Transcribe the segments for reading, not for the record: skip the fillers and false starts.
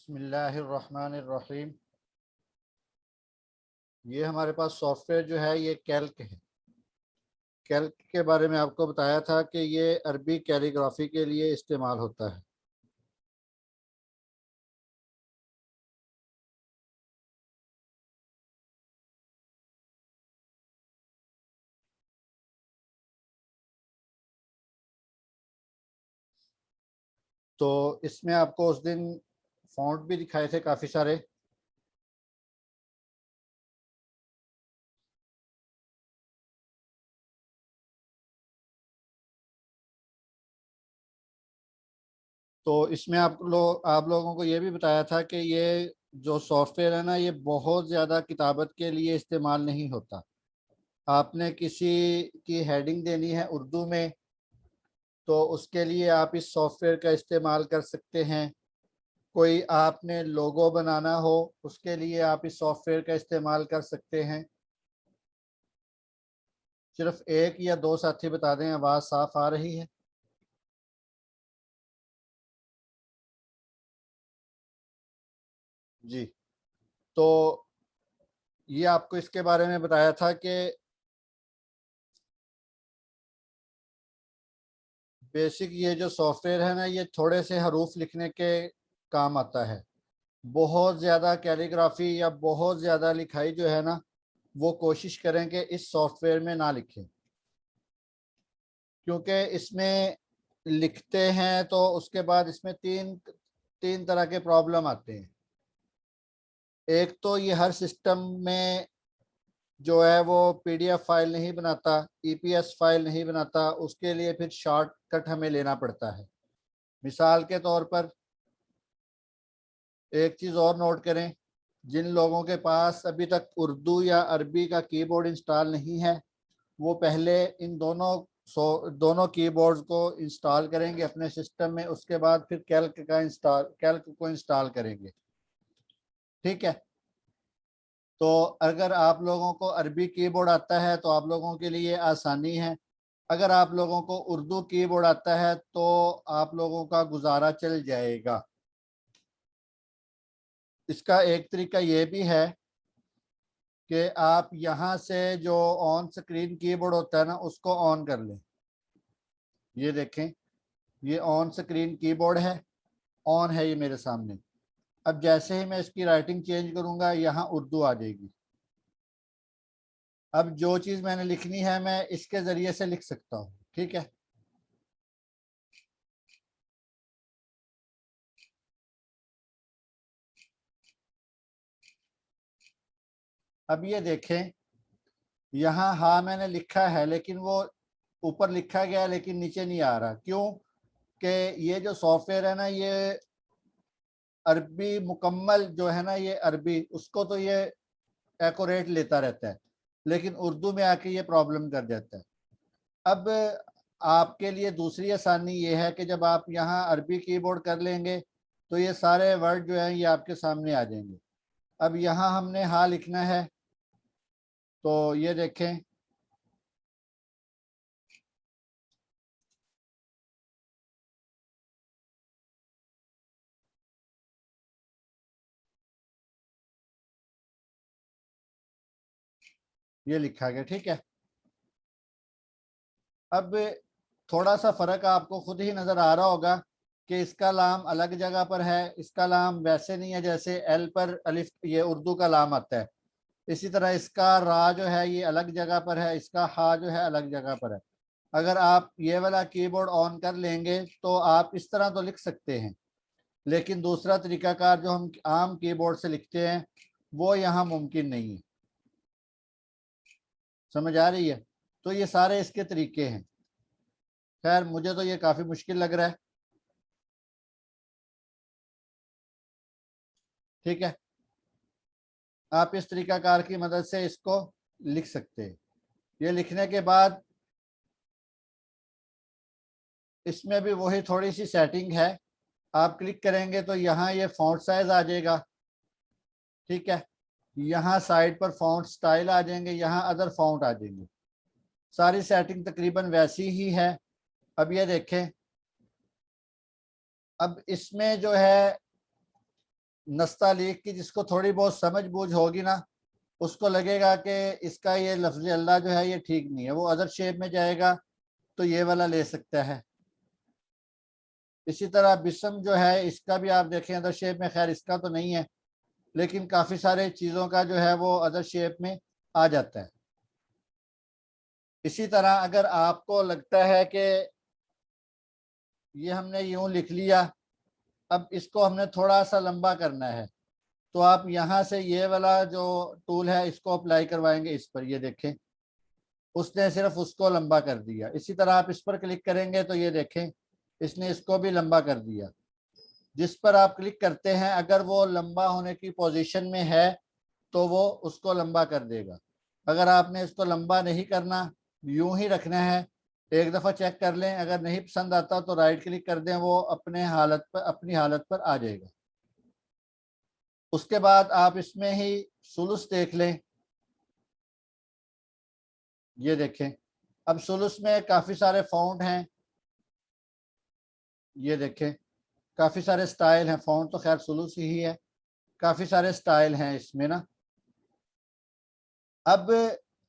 बिस्मिल्लाहिर्रहमानिर्रहीम। ये हमारे पास सॉफ्टवेयर जो है ये कैल्क है। कैल्क के बारे में आपको बताया था कि ये अरबी कैलीग्राफी के लिए इस्तेमाल होता है। तो इसमें आपको उस दिन फ़ॉन्ट भी दिखाए थे काफ़ी सारे। तो इसमें आप लोगों को ये भी बताया था कि ये जो सॉफ्टवेयर है ना ये बहुत ज़्यादा किताबत के लिए इस्तेमाल नहीं होता। आपने किसी की हेडिंग देनी है उर्दू में तो उसके लिए आप इस सॉफ्टवेयर का इस्तेमाल कर सकते हैं। कोई आपने लोगो बनाना हो उसके लिए आप इस सॉफ्टवेयर का इस्तेमाल कर सकते हैं। सिर्फ एक या दो साथी बता दें, आवाज़ साफ आ रही है? जी। तो ये आपको इसके बारे में बताया था कि बेसिक ये जो सॉफ्टवेयर है ना ये थोड़े से हरूफ लिखने के काम आता है। बहुत ज़्यादा कैलीग्राफी या बहुत ज़्यादा लिखाई जो है ना वो कोशिश करें कि इस सॉफ्टवेयर में ना लिखें, क्योंकि इसमें लिखते हैं तो उसके बाद इसमें तीन तीन तरह के प्रॉब्लम आते हैं। एक तो ये हर सिस्टम में जो है वो पीडीएफ फाइल नहीं बनाता, ईपीएस फाइल नहीं बनाता, उसके लिए फिर शॉर्टकट हमें लेना पड़ता है। मिसाल के तौर पर एक चीज़ और नोट करें, जिन लोगों के पास अभी तक उर्दू या अरबी का कीबोर्ड इंस्टॉल नहीं है वो पहले इन दोनों कीबोर्ड्स को इंस्टॉल करेंगे अपने सिस्टम में, उसके बाद फिर कैल्क को इंस्टॉल करेंगे। ठीक है। तो अगर आप लोगों को अरबी कीबोर्ड आता है तो आप लोगों के लिए आसानी है। अगर आप लोगों को उर्दू कीबोर्ड आता है तो आप लोगों का गुजारा चल जाएगा। इसका एक तरीका ये भी है कि आप यहाँ से जो ऑन स्क्रीन कीबोर्ड होता है ना उसको ऑन कर लें। ये देखें, ये ऑन स्क्रीन कीबोर्ड है, ऑन है ये मेरे सामने। अब जैसे ही मैं इसकी राइटिंग चेंज करूँगा यहाँ उर्दू आ जाएगी। अब जो चीज़ मैंने लिखनी है मैं इसके ज़रिए से लिख सकता हूँ। ठीक है। अब ये देखें, यहाँ हाँ मैंने लिखा है लेकिन वो ऊपर लिखा गया है लेकिन नीचे नहीं आ रहा। क्यों? कि ये जो सॉफ्टवेयर है ना ये अरबी मुकम्मल जो है ना ये अरबी उसको तो ये एक्यूरेट लेता रहता है, लेकिन उर्दू में आके ये प्रॉब्लम कर देता है। अब आपके लिए दूसरी आसानी ये है कि जब आप यहाँ अरबी कीबोर्ड कर लेंगे तो ये सारे वर्ड जो हैं ये आपके सामने आ जाएंगे। अब यहाँ हमने हाँ लिखना है तो ये देखें, ये लिखा गया। ठीक है। अब थोड़ा सा फ़र्क आपको खुद ही नज़र आ रहा होगा कि इसका लाम अलग जगह पर है, इसका लाम वैसे नहीं है जैसे एल पर अलिफ ये उर्दू का लाम आता है। इसी तरह इसका रा जो है ये अलग जगह पर है, इसका हा जो है अलग जगह पर है। अगर आप ये वाला कीबोर्ड ऑन कर लेंगे तो आप इस तरह तो लिख सकते हैं, लेकिन दूसरा तरीकाकार जो हम आम कीबोर्ड से लिखते हैं वो यहाँ मुमकिन नहीं है। समझ आ रही है? तो ये सारे इसके तरीके हैं। खैर मुझे तो ये काफ़ी मुश्किल लग रहा है। ठीक है। आप इस तरीकाकार की मदद से इसको लिख सकते हैं। ये लिखने के बाद इसमें भी वही थोड़ी सी सेटिंग है। आप क्लिक करेंगे तो यहाँ ये फ़ॉन्ट साइज आ जाएगा। ठीक है। यहाँ साइड पर फ़ॉन्ट स्टाइल आ जाएंगे, यहाँ अदर फ़ॉन्ट आ जाएंगे। सारी सेटिंग तकरीबन वैसी ही है। अब ये देखें, अब इसमें जो है नस्तालीक की जिसको थोड़ी बहुत समझ बूझ होगी ना, उसको लगेगा कि इसका ये लफ्ज़ अल्लाह जो है ये ठीक नहीं है, वो अदर शेप में जाएगा तो ये वाला ले सकता है। इसी तरह बिस्म जो है इसका भी आप देखें अदर शेप में, खैर इसका तो नहीं है, लेकिन काफ़ी सारे चीज़ों का जो है वो अदर शेप में आ जाता है। इसी तरह अगर आपको लगता है कि ये हमने यूं लिख लिया, अब इसको हमने थोड़ा सा लंबा करना है, तो आप यहाँ से ये वाला जो टूल है इसको अप्लाई करवाएंगे इस पर, ये देखें उसने सिर्फ उसको लंबा कर दिया। इसी तरह आप इस पर क्लिक करेंगे तो ये देखें इसने इसको भी लंबा कर दिया। जिस पर आप क्लिक करते हैं अगर वो लंबा होने की पोजीशन में है तो वो उसको लंबा कर देगा। अगर आपने इसको लंबा नहीं करना, यूं ही रखना है, एक दफ़ा चेक कर लें, अगर नहीं पसंद आता तो राइट क्लिक कर दें, वो अपनी हालत पर आ जाएगा। उसके बाद आप इसमें ही सुलुस देख लें, ये देखें अब सुलुस में काफ़ी सारे फ़ॉन्ट हैं, ये देखें काफ़ी सारे स्टाइल हैं, फ़ॉन्ट तो खैर सुलुस ही है, काफ़ी सारे स्टाइल हैं इसमें ना। अब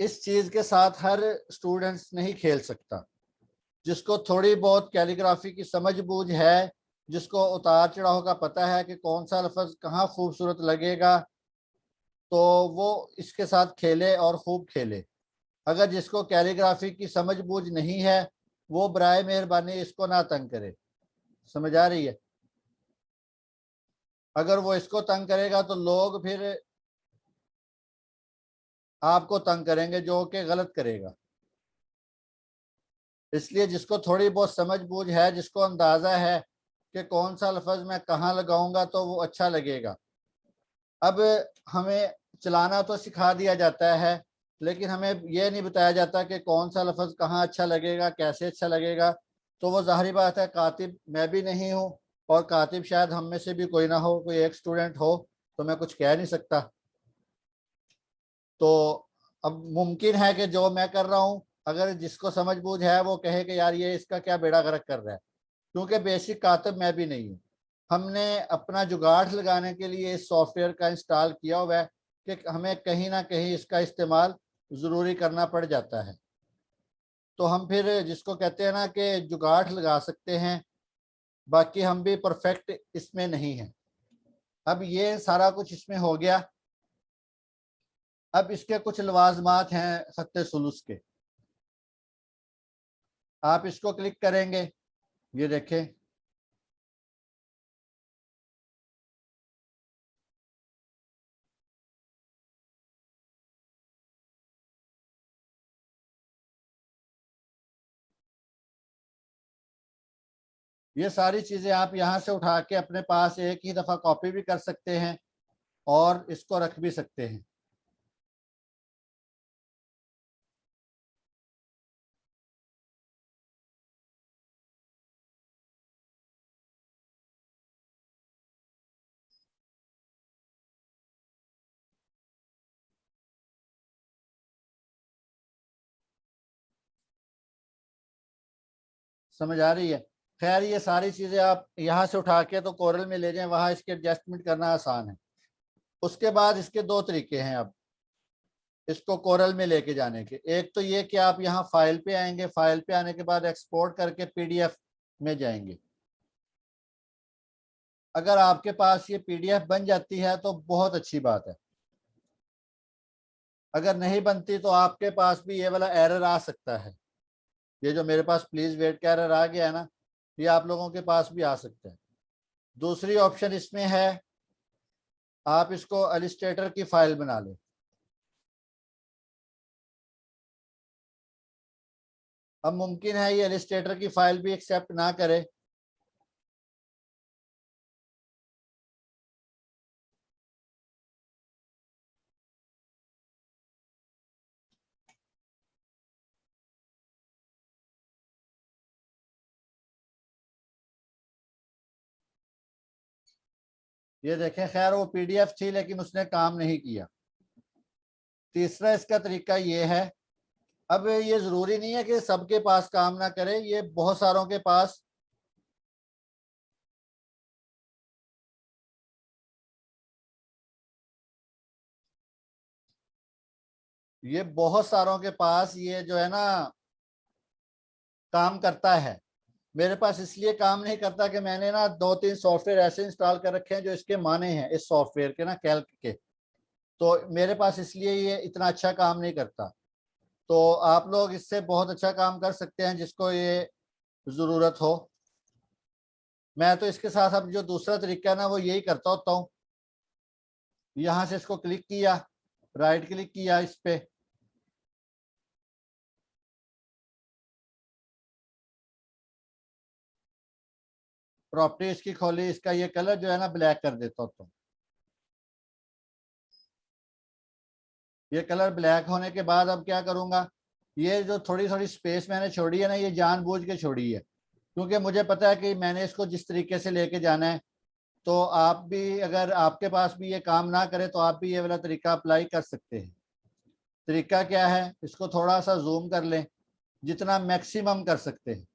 इस चीज़ के साथ हर स्टूडेंट्स नहीं खेल सकता। जिसको थोड़ी बहुत कैलीग्राफी की समझ बूझ है, जिसको उतार चढ़ाव का पता है कि कौन सा लफ्ज़ कहाँ खूबसूरत लगेगा, तो वो इसके साथ खेले और खूब खेले। अगर जिसको कैलीग्राफी की समझ बूझ नहीं है वो बराए मेहरबानी इसको ना तंग करे। समझ आ रही है? अगर वो इसको तंग करेगा तो लोग फिर आपको तंग करेंगे, जो कि गलत करेगा। इसलिए जिसको थोड़ी बहुत समझ बूझ है, जिसको अंदाज़ा है कि कौन सा लफ्ज़ मैं कहाँ लगाऊंगा तो वो अच्छा लगेगा। अब हमें चलाना तो सिखा दिया जाता है, लेकिन हमें यह नहीं बताया जाता कि कौन सा लफ्ज़ कहाँ अच्छा लगेगा, कैसे अच्छा लगेगा। तो वो ज़ाहिर बात है, कातिब मैं भी नहीं हूँ और कातिब शायद हम में से भी कोई ना हो, कोई एक स्टूडेंट हो, तो मैं कुछ कह नहीं सकता। तो अब मुमकिन है कि जो मैं कर रहा हूँ, अगर जिसको समझ बूझ है वो कहे कि यार ये इसका क्या बेड़ा गर्क कर रहा है, क्योंकि बेसिक कातिब मैं भी नहीं हूँ। हमने अपना जुगाड़ लगाने के लिए इस सॉफ्टवेयर का इंस्टॉल किया हुआ है कि हमें कहीं ना कहीं इसका इस्तेमाल ज़रूरी करना पड़ जाता है। तो हम फिर जिसको कहते हैं ना कि जुगाड़ लगा सकते हैं, बाकी हम भी परफेक्ट इसमें नहीं हैं। अब ये सारा कुछ इसमें हो गया। अब इसके कुछ लवाजमात हैं खत्ते सुलूस के, आप इसको क्लिक करेंगे, ये देखें ये सारी चीज़ें आप यहाँ से उठा के अपने पास एक ही दफ़ा कॉपी भी कर सकते हैं और इसको रख भी सकते हैं। समझ आ रही है? खैर ये सारी चीज़ें आप यहाँ से उठा के तो कोरल में ले जाएं, वहाँ इसके एडजस्टमेंट करना आसान है। उसके बाद इसके दो तरीके हैं अब इसको कोरल में लेके जाने के। एक तो ये कि आप यहाँ फाइल पे आएंगे, फाइल पे आने के बाद एक्सपोर्ट करके पीडीएफ में जाएंगे। अगर आपके पास ये पीडीएफ बन जाती है तो बहुत अच्छी बात है, अगर नहीं बनती तो आपके पास भी ये वाला एरर आ सकता है। ये जो मेरे पास प्लीज वेट का एरर आ गया है ना, ये आप लोगों के पास भी आ सकता है। दूसरी ऑप्शन इसमें है, आप इसको इलस्ट्रेटर की फाइल बना लें। अब मुमकिन है ये इलस्ट्रेटर की फाइल भी एक्सेप्ट ना करे, ये देखें खैर वो पीडीएफ थी लेकिन उसने काम नहीं किया। तीसरा इसका तरीका ये है, अब ये ज़रूरी नहीं है कि सबके पास काम ना करे, ये बहुत सारों के पास ये बहुत सारों के पास ये जो है ना काम करता है। मेरे पास इसलिए काम नहीं करता कि मैंने ना 2-3 सॉफ्टवेयर ऐसे इंस्टॉल कर रखे हैं जो इसके माने हैं, इस सॉफ्टवेयर के ना, कैल्क के। तो मेरे पास इसलिए ये इतना अच्छा काम नहीं करता। तो आप लोग इससे बहुत अच्छा काम कर सकते हैं जिसको ये ज़रूरत हो। मैं तो इसके साथ अब जो दूसरा तरीका है ना वो यही करता होता हूँ। यहाँ से इसको क्लिक किया, राइट क्लिक किया इस पे, प्रॉपर्टी इसकी खोली, इसका ये कलर जो है ना ब्लैक कर देता होता हूँ। ये कलर ब्लैक होने के बाद अब क्या करूंगा, ये जो थोड़ी थोड़ी स्पेस मैंने छोड़ी है ना, ये जानबूझ के छोड़ी है क्योंकि मुझे पता है कि मैंने इसको जिस तरीके से लेके जाना है। तो आप भी, अगर आपके पास भी ये काम ना करे तो आप भी ये वाला तरीका अप्लाई कर सकते हैं। तरीका क्या है, इसको थोड़ा सा जूम कर लें, जितना मैक्सिमम कर सकते हैं।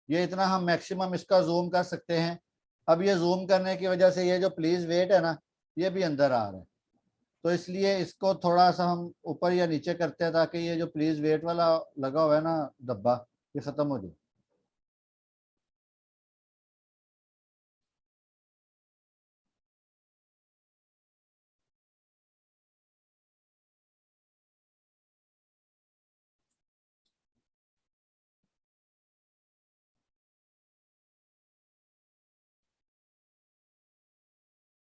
ये इतना हम मैक्सिमम इसका जूम कर सकते हैं। अब ये जूम करने की वजह से ये जो प्लीज वेट है ना, ये भी अंदर आ रहा है। तो इसलिए इसको थोड़ा सा हम ऊपर या नीचे करते हैं ताकि ये जो प्लीज वेट वाला लगा हुआ है ना डब्बा, ये खत्म हो जाए।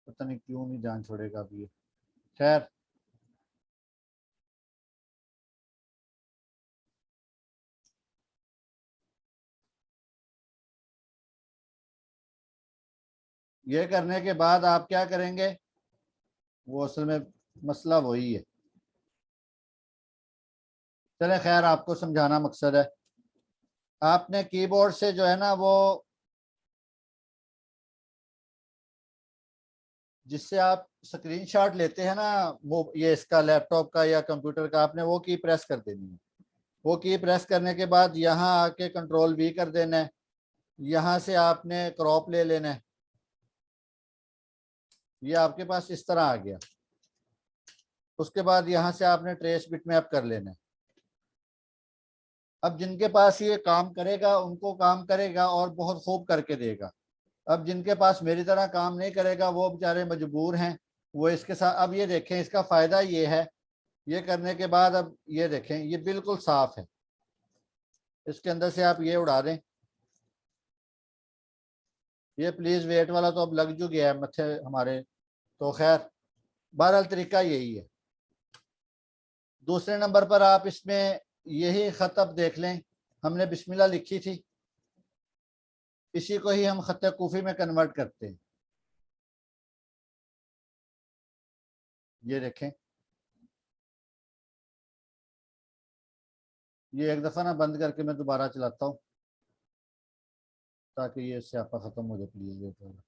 पता नहीं क्यों नहीं जान छोड़ेगा अभी ये। खैर, ये करने के बाद आप क्या करेंगे, वो असल में मसला वही है। चले, खैर आपको समझाना मकसद है। आपने कीबोर्ड से जो है ना वो, जिससे आप स्क्रीनशॉट लेते हैं ना, वो ये इसका लैपटॉप का या कंप्यूटर का, आपने वो की प्रेस कर देनी है। वो की प्रेस करने के बाद यहाँ आके कंट्रोल वी कर देना है। यहाँ से आपने क्रॉप ले लेना है। ये आपके पास इस तरह आ गया। उसके बाद यहाँ से आपने ट्रेस बिटमैप कर लेना है। अब जिनके पास ये काम करेगा उनको काम करेगा और बहुत खूब करके देगा। अब जिनके पास मेरी तरह काम नहीं करेगा वो बेचारे मजबूर हैं। वो इसके साथ, अब ये देखें इसका फ़ायदा ये है, ये करने के बाद अब ये देखें ये बिल्कुल साफ है। इसके अंदर से आप ये उड़ा दें। ये प्लीज वेट वाला तो अब लग जो गया है मत्थे हमारे। तो खैर, बहरहाल तरीका यही है। दूसरे नंबर पर आप इसमें यही ख़त अब देख लें, हमने बिस्मिल्लाह लिखी थी, इसी को ही हम ख़त कूफ़ी में कन्वर्ट करते हैं। ये देखें, ये एक दफ़ा ना बंद करके मैं दोबारा चलाता हूँ ताकि ये स्यापा ख़त्म हो जाए प्लीज़ वेट वाला।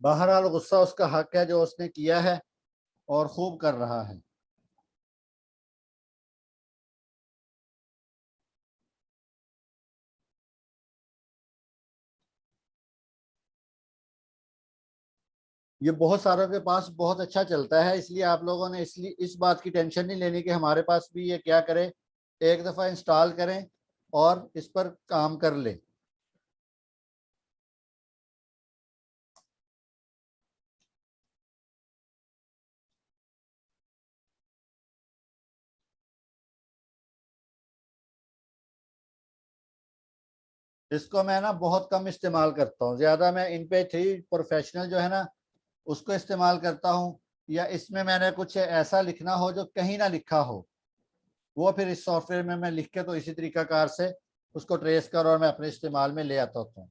बहरहाल गुस्सा उसका हक है जो उसने किया है, और खूब कर रहा है। ये बहुत सारों के पास बहुत अच्छा चलता है, इसलिए आप लोगों ने इसलिए इस बात की टेंशन नहीं लेनी कि हमारे पास भी ये क्या करे। एक दफ़ा इंस्टॉल करें और इस पर काम कर लें। इसको मैं ना बहुत कम इस्तेमाल करता हूँ, ज़्यादा मैं इन पे 3 प्रोफेशनल जो है ना उसको इस्तेमाल करता हूँ, या इसमें मैंने कुछ ऐसा लिखना हो जो कहीं ना लिखा हो, वो फिर इस सॉफ्टवेयर में मैं लिख के तो इसी तरीकाकार से उसको ट्रेस कर और मैं अपने इस्तेमाल में ले आता हूँ।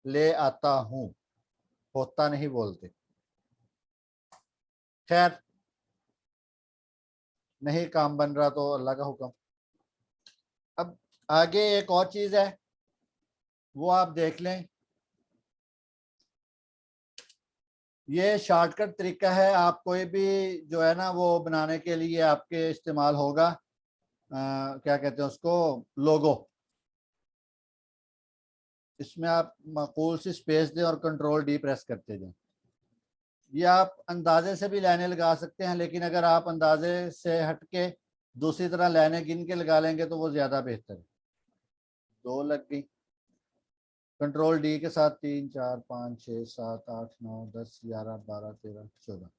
ले आता हूँ, होता नहीं बोलते। खैर, नहीं काम बन रहा तो अल्लाह का हुक्म। अब आगे एक और चीज़ है, वो आप देख लें। ये शॉर्टकट तरीका है, आप कोई भी जो है ना वो बनाने के लिए आपके इस्तेमाल होगा। क्या कहते हैं उसको, लोगो। इसमें आप माकूल सी स्पेस दें और कंट्रोल डी प्रेस करते जाएं। ये आप अंदाजे से भी लाइनें लगा सकते हैं, लेकिन अगर आप अंदाजे से हट के दूसरी तरह लाइनें गिन के लगा लेंगे तो वो ज़्यादा बेहतर है। 2 लग गई। कंट्रोल डी के साथ 3 4 5 6 7 8 9 10 11 12 13 14,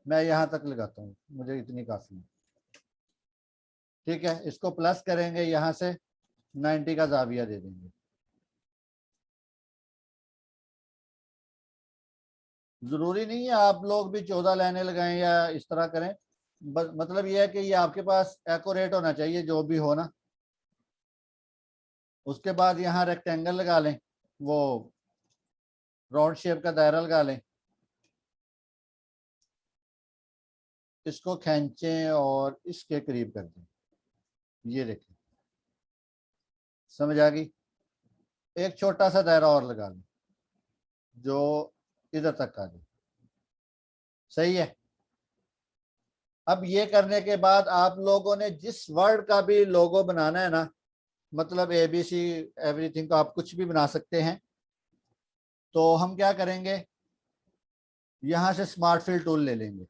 मैं यहाँ तक लगाता हूँ, मुझे इतनी काफ़ी है। ठीक है, इसको प्लस करेंगे, यहाँ से 90 का जाविया दे देंगे। ज़रूरी नहीं है आप लोग भी 14 लाइनें लगाएं या इस तरह करें, मतलब ये है कि ये आपके पास एक्यूरेट होना चाहिए जो भी हो ना। उसके बाद यहाँ रेक्टेंगल लगा लें, वो राउंड शेप का दायरा लगा लें, इसको खींचें और इसके करीब कर दें। ये देखें, समझ आ गई। एक छोटा सा दायरा और लगा लें जो इधर तक आ जाए। सही है। अब ये करने के बाद आप लोगों ने जिस वर्ड का भी लोगो बनाना है ना, मतलब ABC एवरीथिंग का आप कुछ भी बना सकते हैं, तो हम क्या करेंगे, यहाँ से स्मार्ट फिल टूल ले लेंगे।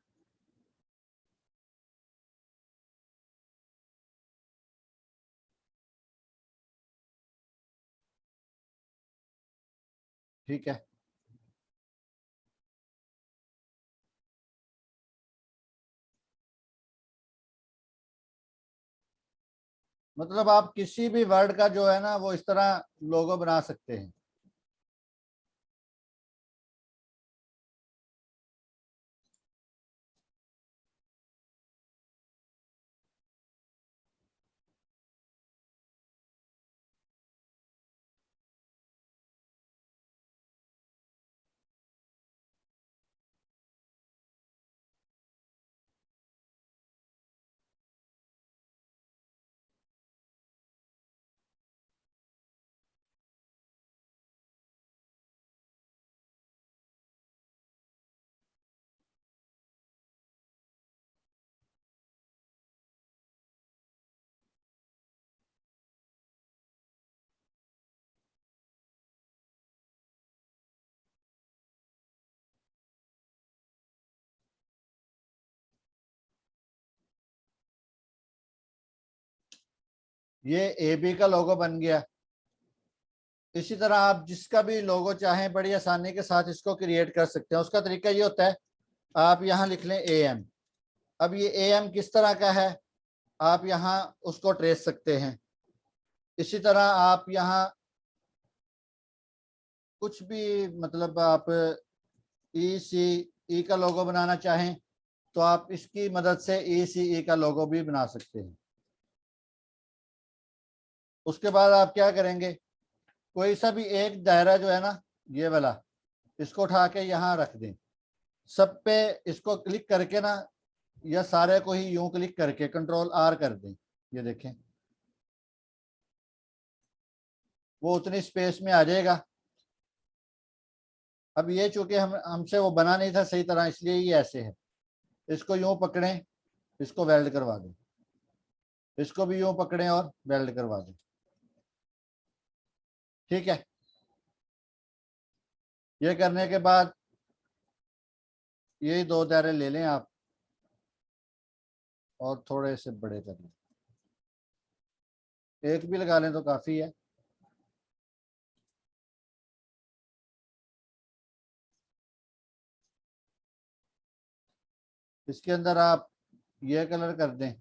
ठीक है, मतलब आप किसी भी वर्ड का जो है ना वो इस तरह लोगो बना सकते हैं। ये AB का लोगो बन गया। इसी तरह आप जिसका भी लोगो चाहें बड़ी आसानी के साथ इसको क्रिएट कर सकते हैं। उसका तरीका ये होता है, आप यहाँ लिख लें AM। अब ये AM किस तरह का है आप यहाँ उसको ट्रेस सकते हैं। इसी तरह आप यहाँ कुछ भी, मतलब आप ECE का लोगो बनाना चाहें तो आप इसकी मदद से ECE का लोगो भी बना सकते हैं। उसके बाद आप क्या करेंगे, कोई सा भी एक दायरा जो है ना ये वाला, इसको उठा के यहाँ रख दें। सब पे इसको क्लिक करके ना, या सारे को ही यूं क्लिक करके कंट्रोल R कर दें। ये देखें, वो उतनी स्पेस में आ जाएगा। अब ये चूंकि हमसे वो बना नहीं था सही तरह, इसलिए ये ऐसे है। इसको यूं पकड़ें, इसको वेल्ड करवा दें, इसको भी यूं पकड़ें और वेल्ड करवा दें। ठीक है, ये करने के बाद यही 2 दायरे ले लें आप और थोड़े से बड़े कर लें। एक भी लगा लें तो काफ़ी है। इसके अंदर आप ये कलर कर दें,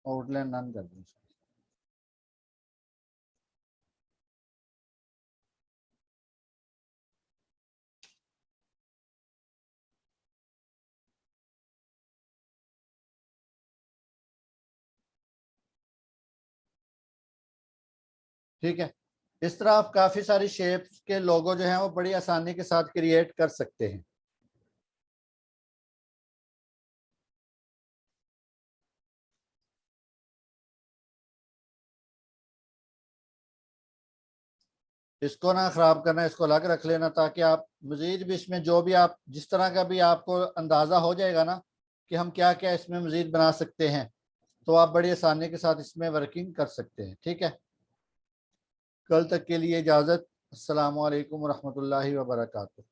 आउटलाइन नन कर दें। ठीक है, इस तरह आप काफ़ी सारी शेप्स के लोगो जो हैं वो बड़ी आसानी के साथ क्रिएट कर सकते हैं। इसको ना ख़राब करना, इसको अलग रख लेना, ताकि आप मज़ीद भी इसमें जो भी आप जिस तरह का भी आपको अंदाज़ा हो जाएगा ना कि हम क्या क्या इसमें मज़ीद बना सकते हैं, तो आप बड़ी आसानी के साथ इसमें वर्किंग कर सकते हैं। ठीक है, कल तक के लिए इजाज़त। अस्सलामु अलैकुम रहमतुल्लाहि व बरकातुहू।